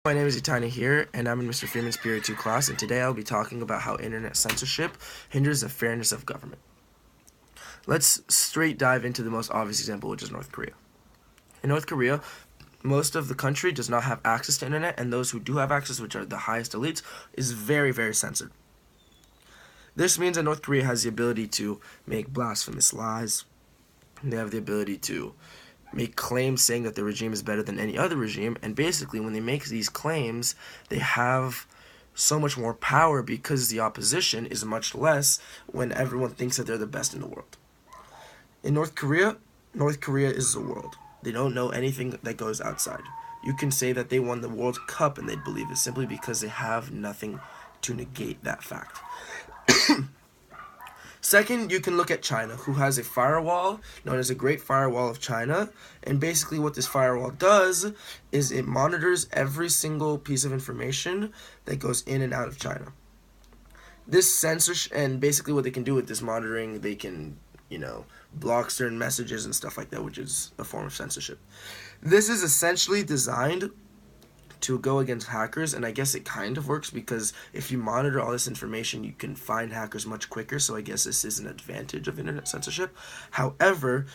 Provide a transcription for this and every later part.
My name is Etai Nahir, and I'm in Mr. Freeman's Period 2 class, and today I'll be talking about how internet censorship hinders the fairness of government. Let's straight dive into the most obvious example, which is North Korea. In North Korea, most of the country does not have access to internet, and those who do have access, which are the highest elites, is very, very censored. This means that North Korea has the ability to make blasphemous lies. They have the ability to make claims saying that the regime is better than any other regime, and basically when they make these claims, they have so much more power because the opposition is much less when everyone thinks that they're the best in the world. In North Korea is the world. They don't know anything that goes outside. You can say that they won the World Cup and they'd believe it simply because they have nothing to negate that fact. Second, you can look at China, who has a firewall known as the Great Firewall of China, and basically what this firewall does is it monitors every single piece of information that goes in and out of China. This censorship, and basically what they can do with this monitoring, they can, block certain messages and stuff like that, which is a form of censorship. This is essentially designed to go against hackers, and I guess it kind of works because if you monitor all this information, you can find hackers much quicker, so I guess this is an advantage of internet censorship. However,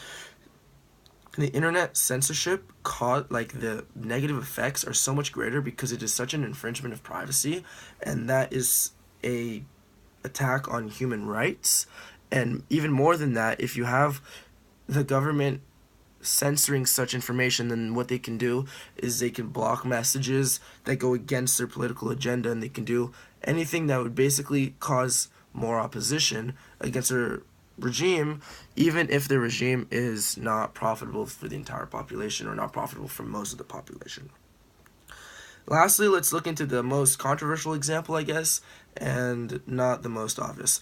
the internet censorship the negative effects are so much greater because it is such an infringement of privacy, and that is a attack on human rights. And even more than that, if you have the government censoring such information, then what they can do is they can block messages that go against their political agenda, and they can do anything that would basically cause more opposition against their regime, even if the regime is not profitable for the entire population or not profitable for most of the population. Lastly, let's look into the most controversial example, I guess, and not the most obvious.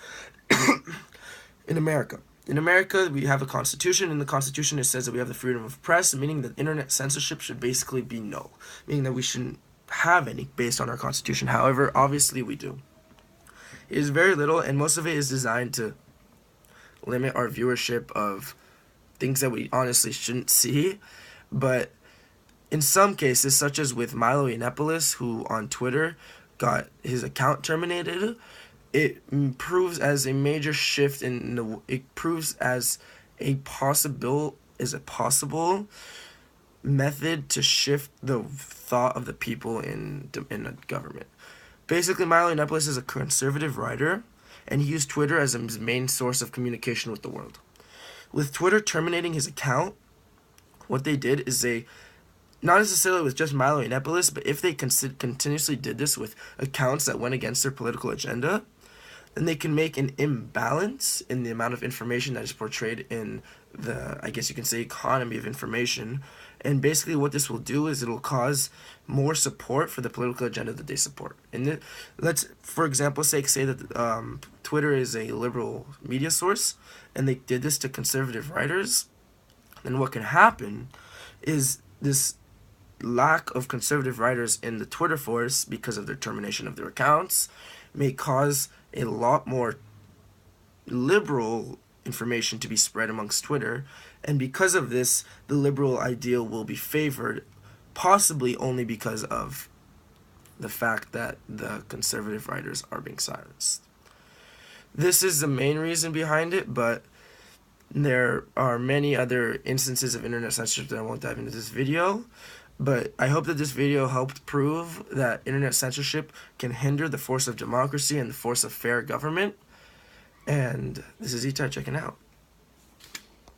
In America, we have a constitution. In the constitution, it says that we have the freedom of press, meaning that internet censorship should basically be null, meaning that we shouldn't have any based on our constitution. However, obviously we do. It is very little, and most of it is designed to limit our viewership of things that we honestly shouldn't see. But in some cases, such as with Milo Yiannopoulos, who on Twitter got his account terminated, it proves as a major shift it proves as a possible method to shift the thought of the people in a government. Basically, Milo Yiannopoulos is a conservative writer, and he used Twitter as his main source of communication with the world. With Twitter terminating his account, what they did is they, not necessarily with just Milo Yiannopoulos, but if they continuously did this with accounts that went against their political agenda, then they can make an imbalance in the amount of information that is portrayed in the, I guess you can say, economy of information. And basically what this will do is it'll cause more support for the political agenda that they support. And let's, for example, say that Twitter is a liberal media source, and they did this to conservative writers. Then what can happen is this lack of conservative writers in the Twitter force, because of their termination of their accounts, may cause a lot more liberal information to be spread amongst Twitter, and because of this, the liberal ideal will be favored, possibly only because of the fact that the conservative writers are being silenced. This is the main reason behind it, but there are many other instances of internet censorship that I won't dive into this video. But I hope that this video helped prove that internet censorship can hinder the force of democracy and the force of fair government. And this is Etai checking out.